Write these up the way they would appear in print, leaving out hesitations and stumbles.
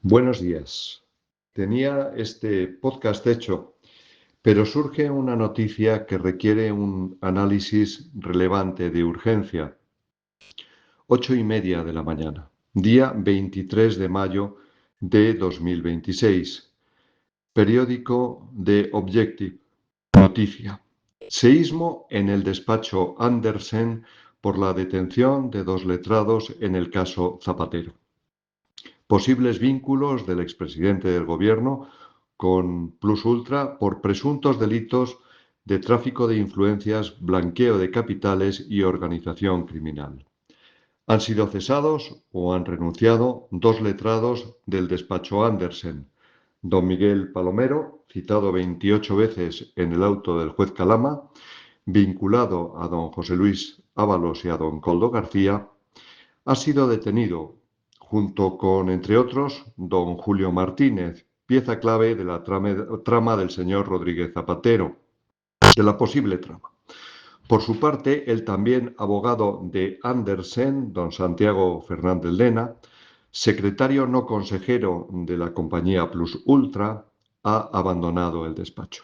Buenos días. Tenía este podcast hecho, pero surge una noticia que requiere un análisis relevante de urgencia. 8:30 de la mañana, día 23 de mayo de 2026. Periódico de Objective. Noticia. Seísmo en el despacho Andersen por la detención de dos letrados en el caso Zapatero. Posibles vínculos del expresidente del Gobierno con Plus Ultra por presuntos delitos de tráfico de influencias, blanqueo de capitales y organización criminal. Han sido cesados o han renunciado dos letrados del despacho Andersen: don Miguel Palomero, citado 28 veces en el auto del juez Calama, vinculado a don José Luis Ábalos y a don Koldo García, ha sido detenido, junto con, entre otros, don Julio Martínez, pieza clave de la trama del señor Rodríguez Zapatero, de la posible trama. Por su parte, el también abogado de Andersen, don Santiago Fernández Lena, secretario no consejero de la compañía Plus Ultra, ha abandonado el despacho.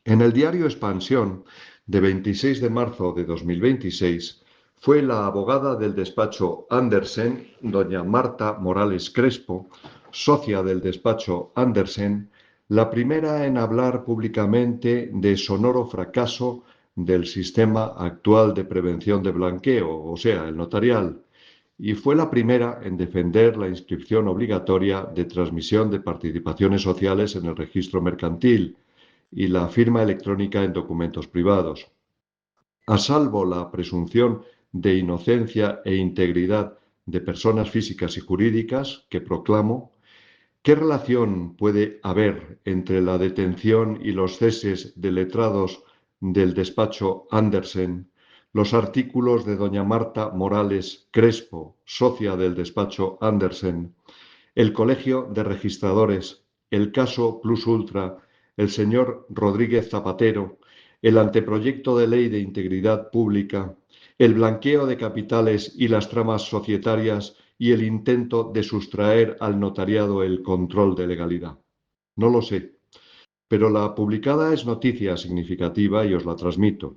En el diario Expansión, de 26 de marzo de 2026, fue la abogada del despacho Andersen, doña Marta Morales Crespo, socia del despacho Andersen, la primera en hablar públicamente de sonoro fracaso del sistema actual de prevención de blanqueo, o sea, el notarial, y fue la primera en defender la inscripción obligatoria de transmisión de participaciones sociales en el registro mercantil y la firma electrónica en documentos privados. A salvo la presunción de inocencia e integridad de personas físicas y jurídicas que proclamo, ¿qué relación puede haber entre la detención y los ceses de letrados del despacho Andersen, los artículos de doña Marta Morales Crespo, socia del despacho Andersen, el Colegio de Registradores, el caso Plus Ultra, el señor Rodríguez Zapatero, el anteproyecto de ley de integridad pública, el blanqueo de capitales y las tramas societarias y el intento de sustraer al notariado el control de legalidad? No lo sé, pero la publicada es noticia significativa y os la transmito.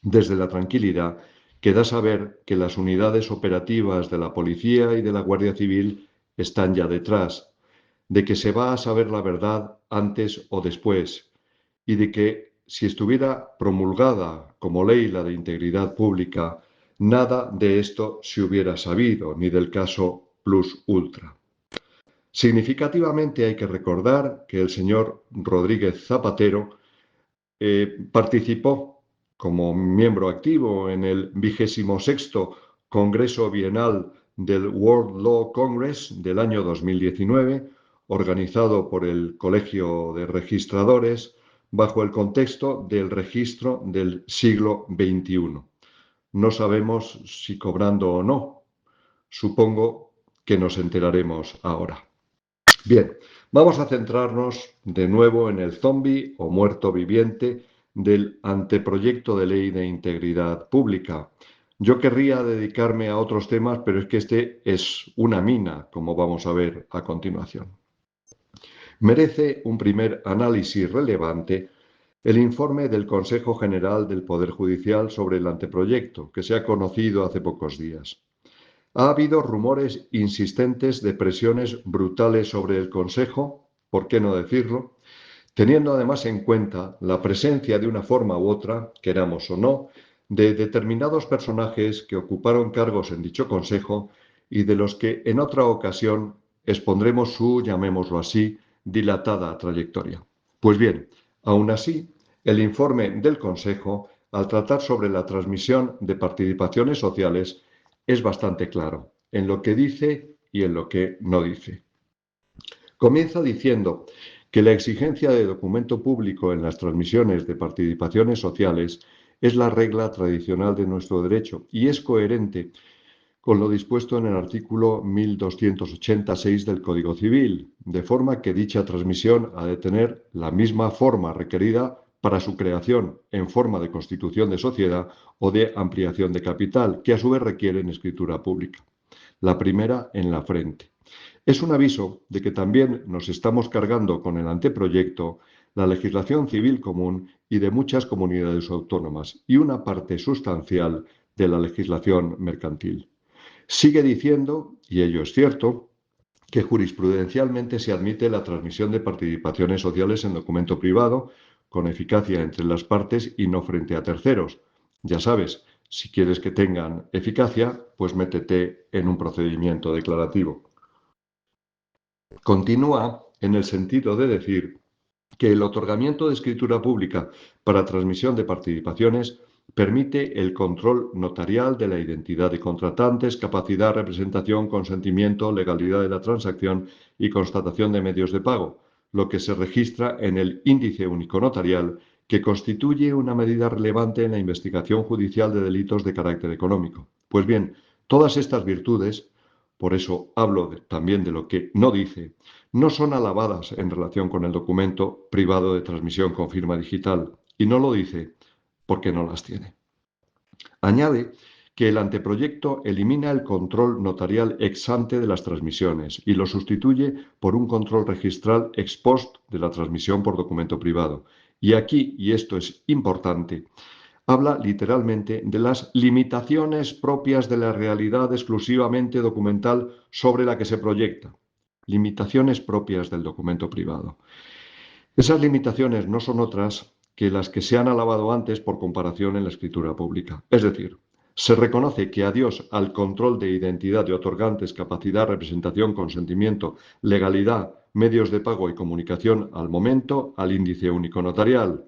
Desde la tranquilidad que da saber que las unidades operativas de la Policía y de la Guardia Civil están ya detrás, de que se va a saber la verdad antes o después, y de que si estuviera promulgada como ley la de integridad pública, nada de esto se hubiera sabido, ni del caso Plus Ultra. Significativamente hay que recordar que el señor Rodríguez Zapatero participó como miembro activo en el 26º Congreso Bienal del World Law Congress del año 2019, organizado por el Colegio de Registradores, bajo el contexto del registro del siglo XXI. No sabemos si cobrando o no. Supongo que nos enteraremos ahora. Bien, vamos a centrarnos de nuevo en el zombi o muerto viviente del anteproyecto de ley de integridad pública. Yo querría dedicarme a otros temas, pero es que este es una mina, como vamos a ver a continuación. Merece un primer análisis relevante el informe del Consejo General del Poder Judicial sobre el anteproyecto, que se ha conocido hace pocos días. Ha habido rumores insistentes de presiones brutales sobre el Consejo, ¿por qué no decirlo?, teniendo además en cuenta la presencia de una forma u otra, queramos o no, de determinados personajes que ocuparon cargos en dicho Consejo y de los que en otra ocasión expondremos su, llamémoslo así, dilatada trayectoria. Pues bien, aún así, el informe del Consejo, al tratar sobre la transmisión de participaciones sociales, es bastante claro en lo que dice y en lo que no dice. Comienza diciendo que la exigencia de documento público en las transmisiones de participaciones sociales es la regla tradicional de nuestro derecho y es coherente con lo dispuesto en el artículo 1286 del Código Civil, de forma que dicha transmisión ha de tener la misma forma requerida para su creación en forma de constitución de sociedad o de ampliación de capital, que a su vez requieren escritura pública. La primera en la frente. Es un aviso de que también nos estamos cargando con el anteproyecto la legislación civil común y de muchas comunidades autónomas y una parte sustancial de la legislación mercantil. Sigue diciendo, y ello es cierto, que jurisprudencialmente se admite la transmisión de participaciones sociales en documento privado con eficacia entre las partes y no frente a terceros. Ya sabes, si quieres que tengan eficacia, pues métete en un procedimiento declarativo. Continúa en el sentido de decir que el otorgamiento de escritura pública para transmisión de participaciones permite el control notarial de la identidad de contratantes, capacidad, representación, consentimiento, legalidad de la transacción y constatación de medios de pago, lo que se registra en el índice único notarial, que constituye una medida relevante en la investigación judicial de delitos de carácter económico. Pues bien, todas estas virtudes, por eso hablo también de lo que no dice, no son alabadas en relación con el documento privado de transmisión con firma digital, y no lo dice porque no las tiene. Añade que el anteproyecto elimina el control notarial ex ante de las transmisiones y lo sustituye por un control registral ex post de la transmisión por documento privado. Y aquí, y esto es importante, habla literalmente de las limitaciones propias de la realidad exclusivamente documental sobre la que se proyecta. Limitaciones propias del documento privado. Esas limitaciones no son otras que las que se han alabado antes por comparación en la escritura pública. Es decir, se reconoce que adiós al control de identidad de otorgantes, capacidad, representación, consentimiento, legalidad, medios de pago y comunicación al momento al índice único notarial.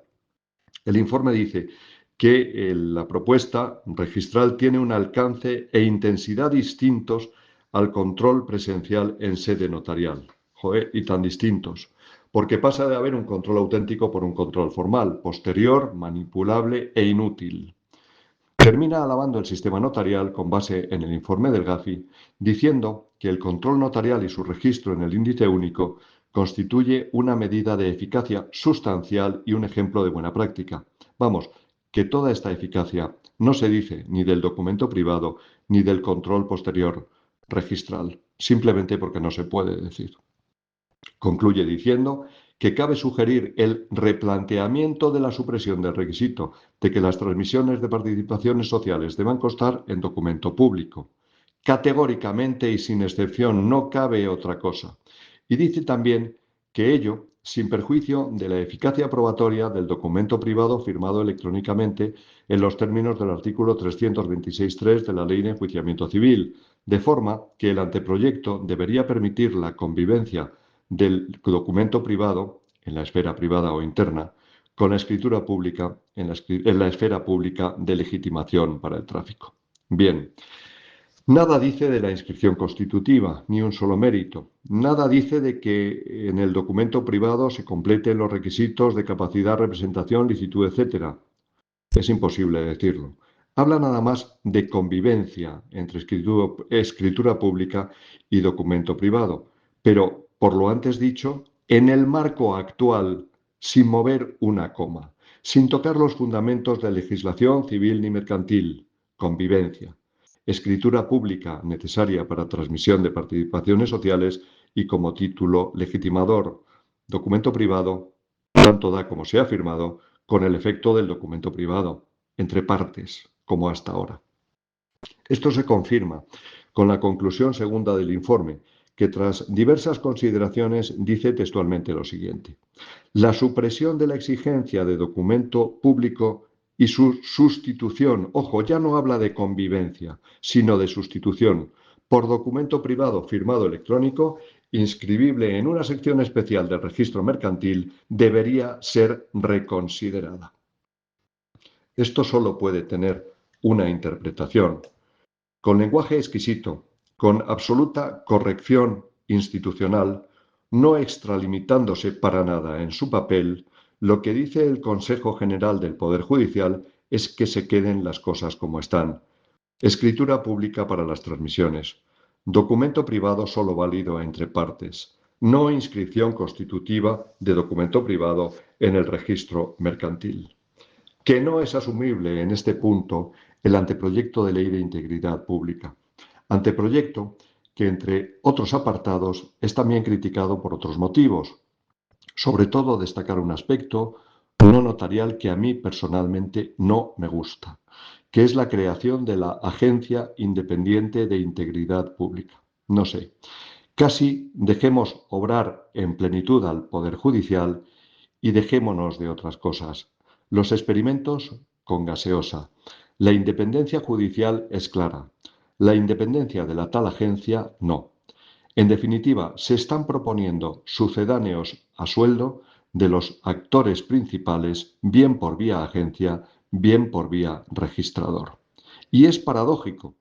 El informe dice que la propuesta registral tiene un alcance e intensidad distintos al control presencial en sede notarial. Joder, y tan distintos. Porque pasa de haber un control auténtico por un control formal, posterior, manipulable e inútil. Termina alabando el sistema notarial con base en el informe del GAFI, diciendo que el control notarial y su registro en el índice único constituye una medida de eficacia sustancial y un ejemplo de buena práctica. Vamos, que toda esta eficacia no se dice ni del documento privado ni del control posterior registral, simplemente porque no se puede decir. Concluye diciendo que cabe sugerir el replanteamiento de la supresión del requisito de que las transmisiones de participaciones sociales deban constar en documento público. Categóricamente y sin excepción no cabe otra cosa. Y dice también que ello sin perjuicio de la eficacia probatoria del documento privado firmado electrónicamente en los términos del artículo 326.3 de la Ley de Enjuiciamiento Civil, de forma que el anteproyecto debería permitir la convivencia del documento privado en la esfera privada o interna con la escritura pública en la esfera pública de legitimación para el tráfico. Bien, nada dice de la inscripción constitutiva, ni un solo mérito. Nada dice de que en el documento privado se completen los requisitos de capacidad, representación, licitud, etc. Es imposible decirlo. Habla nada más de convivencia entre escritura pública y documento privado, pero, por lo antes dicho, en el marco actual, sin mover una coma, sin tocar los fundamentos de legislación civil ni mercantil, convivencia. Escritura pública necesaria para transmisión de participaciones sociales y como título legitimador. Documento privado, tanto da como se ha firmado, con el efecto del documento privado, entre partes, como hasta ahora. Esto se confirma con la conclusión segunda del informe, que tras diversas consideraciones dice textualmente lo siguiente. La supresión de la exigencia de documento público y su sustitución, ojo, ya no habla de convivencia, sino de sustitución, por documento privado firmado electrónico, inscribible en una sección especial del registro mercantil, debería ser reconsiderada. Esto solo puede tener una interpretación. Con lenguaje exquisito, con absoluta corrección institucional, no extralimitándose para nada en su papel, lo que dice el Consejo General del Poder Judicial es que se queden las cosas como están. Escritura pública para las transmisiones. Documento privado solo válido entre partes. No inscripción constitutiva de documento privado en el registro mercantil. Que no es asumible en este punto el anteproyecto de ley de integridad pública. Anteproyecto que, entre otros apartados, es también criticado por otros motivos. Sobre todo destacar un aspecto no notarial que a mí personalmente no me gusta, que es la creación de la Agencia Independiente de Integridad Pública. No sé, casi dejemos obrar en plenitud al Poder Judicial y dejémonos de otras cosas. Los experimentos con gaseosa. La independencia judicial es clara. La independencia de la tal agencia no. En definitiva, se están proponiendo sucedáneos a sueldo de los actores principales, bien por vía agencia, bien por vía registrador. Y es paradójico,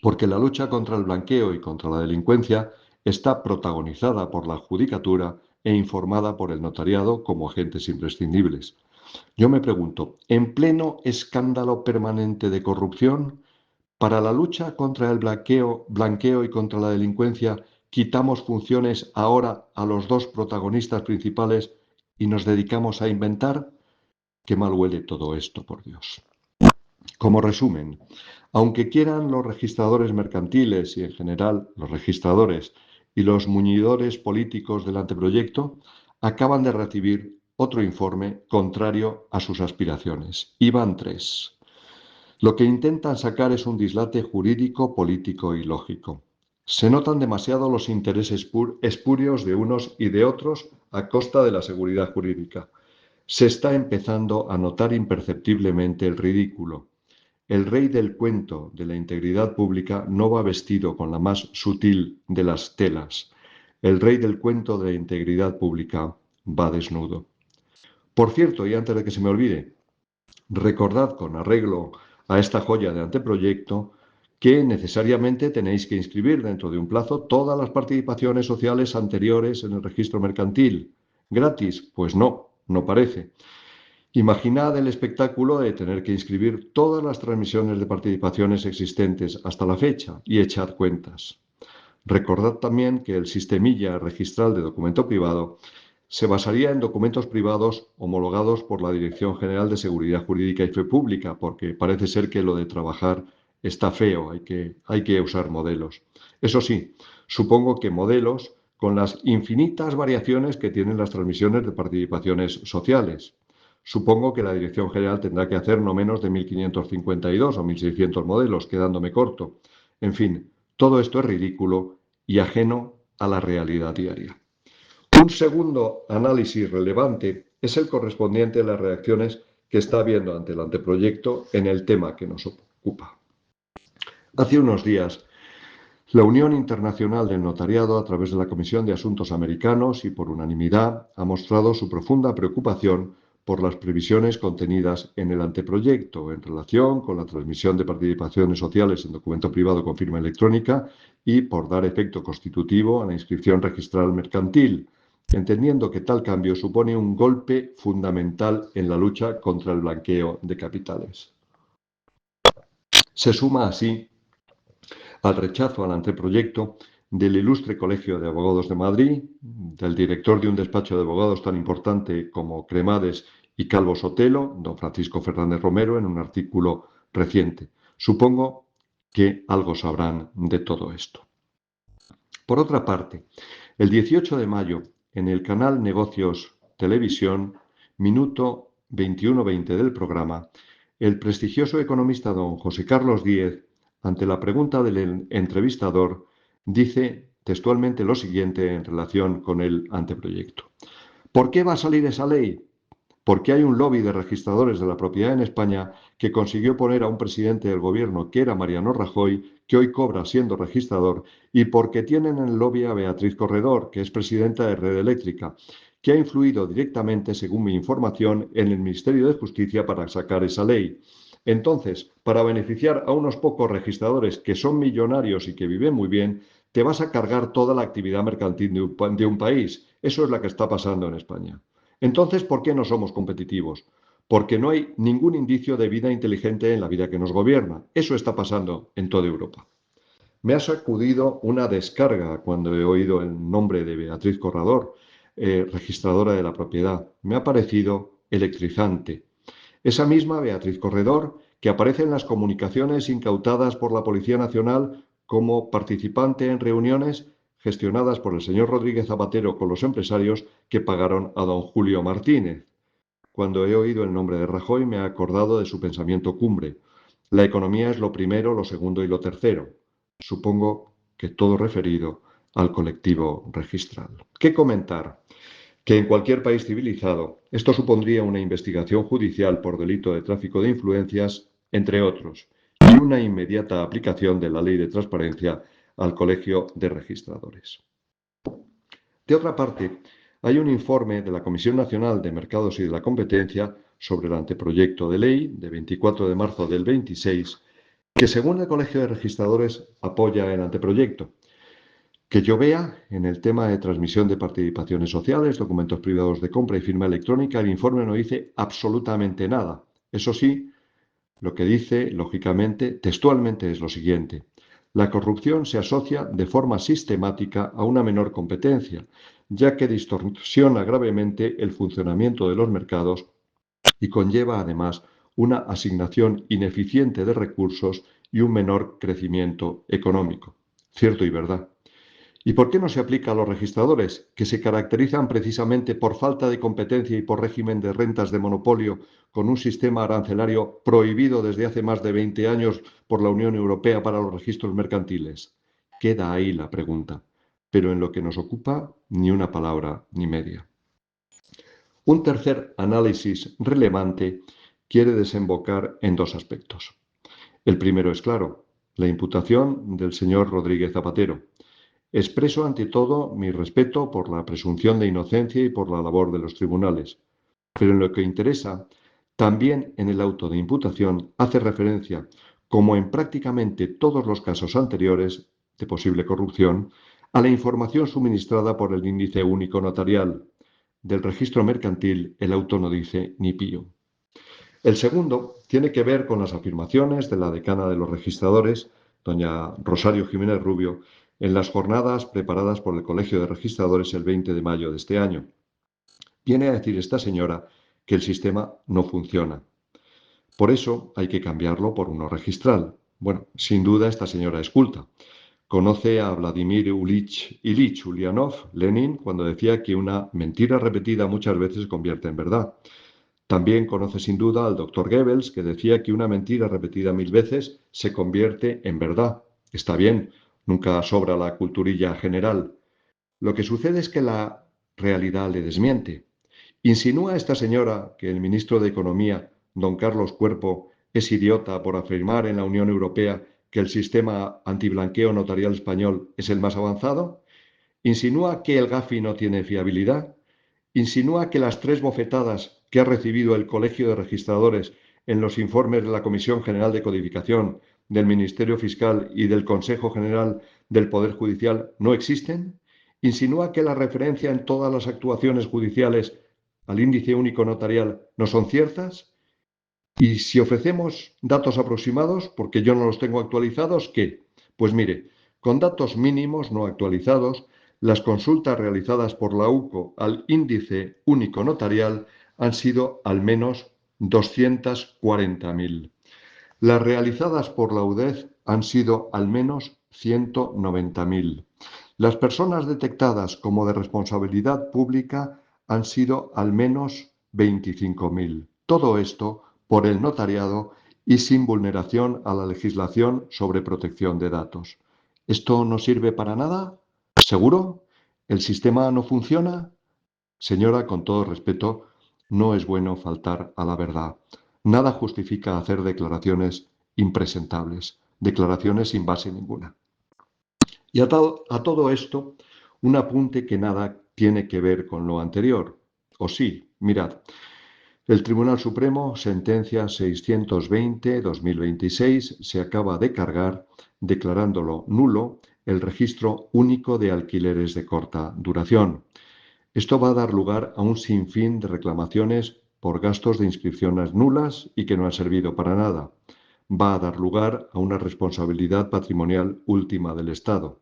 porque la lucha contra el blanqueo y contra la delincuencia está protagonizada por la judicatura e informada por el notariado como agentes imprescindibles. Yo me pregunto, ¿en pleno escándalo permanente de corrupción, para la lucha contra el blanqueo y contra la delincuencia, quitamos funciones ahora a los dos protagonistas principales y nos dedicamos a inventar? Qué mal huele todo esto, por Dios. Como resumen, aunque quieran los registradores mercantiles y en general los registradores y los muñidores políticos del anteproyecto, acaban de recibir otro informe contrario a sus aspiraciones. Y van tres. Lo que intentan sacar es un dislate jurídico, político y lógico. Se notan demasiado los intereses espurios de unos y de otros a costa de la seguridad jurídica. Se está empezando a notar imperceptiblemente el ridículo. El rey del cuento de la integridad pública no va vestido con la más sutil de las telas. El rey del cuento de la integridad pública va desnudo. Por cierto, y antes de que se me olvide, recordad con arreglo a esta joya de anteproyecto que necesariamente tenéis que inscribir dentro de un plazo todas las participaciones sociales anteriores en el registro mercantil. ¿Gratis? Pues no, no parece. Imaginad el espectáculo de tener que inscribir todas las transmisiones de participaciones existentes hasta la fecha y echad cuentas. Recordad también que el sistemilla registral de documento privado se basaría en documentos privados homologados por la Dirección General de Seguridad Jurídica y Fe Pública, porque parece ser que lo de trabajar está feo, hay que usar modelos. Eso sí, supongo que modelos con las infinitas variaciones que tienen las transmisiones de participaciones sociales. Supongo que la Dirección General tendrá que hacer no menos de 1.552 o 1.600 modelos, quedándome corto. En fin, todo esto es ridículo y ajeno a la realidad diaria. Un segundo análisis relevante es el correspondiente a las reacciones que está habiendo ante el anteproyecto en el tema que nos ocupa. Hace unos días, la Unión Internacional del Notariado, a través de la Comisión de Asuntos Americanos y por unanimidad, ha mostrado su profunda preocupación por las previsiones contenidas en el anteproyecto en relación con la transmisión de participaciones sociales en documento privado con firma electrónica y por dar efecto constitutivo a la inscripción registral mercantil, entendiendo que tal cambio supone un golpe fundamental en la lucha contra el blanqueo de capitales. Se suma así al rechazo al anteproyecto del Ilustre Colegio de Abogados de Madrid, del director de un despacho de abogados tan importante como Cremades y Calvo Sotelo, don Francisco Fernández Romero, en un artículo reciente. Supongo que algo sabrán de todo esto. Por otra parte, el 18 de mayo, en el canal Negocios Televisión, minuto 21:20 del programa, el prestigioso economista don José Carlos Díez, ante la pregunta del entrevistador, dice textualmente lo siguiente en relación con el anteproyecto. ¿Por qué va a salir esa ley? Porque hay un lobby de registradores de la propiedad en España que consiguió poner a un presidente del gobierno, que era Mariano Rajoy, que hoy cobra siendo registrador, y porque tienen en el lobby a Beatriz Corredor, que es presidenta de Red Eléctrica, que ha influido directamente, según mi información, en el Ministerio de Justicia para sacar esa ley. Entonces, para beneficiar a unos pocos registradores que son millonarios y que viven muy bien, te vas a cargar toda la actividad mercantil de un país. Eso es lo que está pasando en España. Entonces, ¿por qué no somos competitivos? Porque no hay ningún indicio de vida inteligente en la vida que nos gobierna. Eso está pasando en toda Europa. Me ha sacudido una descarga cuando he oído el nombre de Beatriz Corredor, registradora de la propiedad. Me ha parecido electrizante. Esa misma Beatriz Corredor que aparece en las comunicaciones incautadas por la Policía Nacional como participante en reuniones gestionadas por el señor Rodríguez Zapatero con los empresarios que pagaron a don Julio Martínez. Cuando he oído el nombre de Rajoy me he acordado de su pensamiento cumbre. La economía es lo primero, lo segundo y lo tercero. Supongo que todo referido al colectivo registral. ¿Qué comentar? Que en cualquier país civilizado esto supondría una investigación judicial por delito de tráfico de influencias, entre otros, y una inmediata aplicación de la ley de transparencia al Colegio de Registradores. De otra parte, hay un informe de la Comisión Nacional de Mercados y de la Competencia sobre el anteproyecto de ley de 24 de marzo del 26, que según el Colegio de Registradores apoya el anteproyecto. Que yo vea, en el tema de transmisión de participaciones sociales, documentos privados de compra y firma electrónica, el informe no dice absolutamente nada. Eso sí, lo que dice, lógicamente, textualmente es lo siguiente. La corrupción se asocia de forma sistemática a una menor competencia, ya que distorsiona gravemente el funcionamiento de los mercados y conlleva, además, una asignación ineficiente de recursos y un menor crecimiento económico. Cierto y verdad. ¿Y por qué no se aplica a los registradores, que se caracterizan precisamente por falta de competencia y por régimen de rentas de monopolio, con un sistema arancelario prohibido desde hace más de 20 años por la Unión Europea para los registros mercantiles? Queda ahí la pregunta, pero en lo que nos ocupa, ni una palabra ni media. Un tercer análisis relevante quiere desembocar en dos aspectos. El primero es claro, la imputación del señor Rodríguez Zapatero. Expreso ante todo mi respeto por la presunción de inocencia y por la labor de los tribunales, pero en lo que interesa, también en el auto de imputación hace referencia, como en prácticamente todos los casos anteriores de posible corrupción, a la información suministrada por el índice único notarial. Del registro mercantil el auto no dice ni pío. El segundo tiene que ver con las afirmaciones de la decana de los registradores, doña Rosario Jiménez Rubio, en las jornadas preparadas por el Colegio de Registradores el 20 de mayo de este año. Viene a decir esta señora que el sistema no funciona. Por eso hay que cambiarlo por uno registral. Bueno, sin duda esta señora es culta. Conoce a Vladimir Ilich Ulyanov, Lenin, cuando decía que una mentira repetida muchas veces se convierte en verdad. También conoce sin duda al doctor Goebbels, que decía que una mentira repetida 1000 veces se convierte en verdad. Está bien, nunca sobra la culturilla general. Lo que sucede es que la realidad le desmiente. ¿Insinúa esta señora que el ministro de Economía, don Carlos Cuerpo, es idiota por afirmar en la Unión Europea que el sistema antiblanqueo notarial español es el más avanzado? ¿Insinúa que el GAFI no tiene fiabilidad? ¿Insinúa que las 3 bofetadas que ha recibido el Colegio de Registradores en los informes de la Comisión General de Codificación, del Ministerio Fiscal y del Consejo General del Poder Judicial no existen? ¿Insinúa que la referencia en todas las actuaciones judiciales al índice único notarial no son ciertas? Y si ofrecemos datos aproximados, porque yo no los tengo actualizados, ¿qué? Pues mire, con datos mínimos no actualizados, las consultas realizadas por la UCO al índice único notarial han sido al menos 240.000. Las realizadas por la UDEF han sido al menos 190.000. Las personas detectadas como de responsabilidad pública han sido al menos 25.000. Todo esto por el notariado y sin vulneración a la legislación sobre protección de datos. ¿Esto no sirve para nada? ¿Seguro? ¿El sistema no funciona? Señora, con todo respeto, no es bueno faltar a la verdad. Nada justifica hacer declaraciones impresentables, declaraciones sin base ninguna. Y a todo esto, un apunte que nada tiene que ver con lo anterior. O sí, mirad, el Tribunal Supremo, sentencia 620-2026, se acaba de cargar, declarándolo nulo, el registro único de alquileres de corta duración. Esto va a dar lugar a un sinfín de reclamaciones por gastos de inscripciones nulas y que no han servido para nada. Va a dar lugar a una responsabilidad patrimonial última del Estado.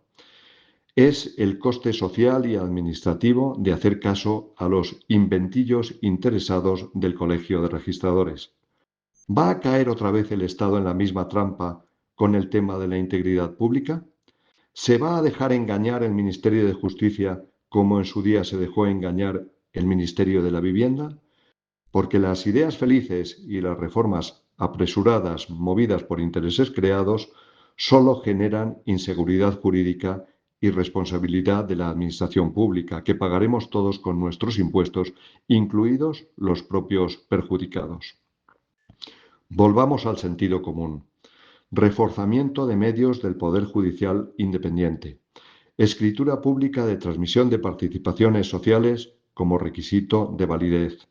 Es el coste social y administrativo de hacer caso a los inventillos interesados del Colegio de Registradores. ¿Va a caer otra vez el Estado en la misma trampa con el tema de la integridad pública? ¿Se va a dejar engañar el Ministerio de Justicia como en su día se dejó engañar el Ministerio de la Vivienda? Porque las ideas felices y las reformas apresuradas, movidas por intereses creados, solo generan inseguridad jurídica y responsabilidad de la administración pública, que pagaremos todos con nuestros impuestos, incluidos los propios perjudicados. Volvamos al sentido común. Reforzamiento de medios del Poder Judicial independiente. Escritura pública de transmisión de participaciones sociales como requisito de validez.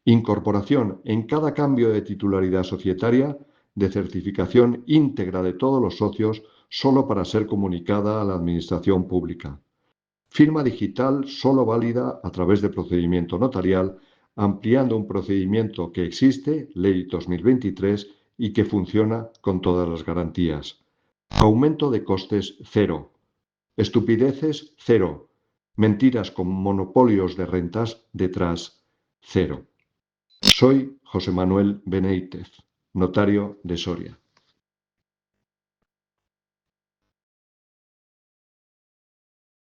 Incorporación en cada cambio de titularidad societaria de certificación íntegra de todos los socios solo para ser comunicada a la Administración Pública. Firma digital solo válida a través de procedimiento notarial, ampliando un procedimiento que existe, Ley 2023, y que funciona con todas las garantías. Aumento de costes cero. Estupideces cero. Mentiras con monopolios de rentas detrás cero. Soy José Manuel Beneítez, notario de Soria.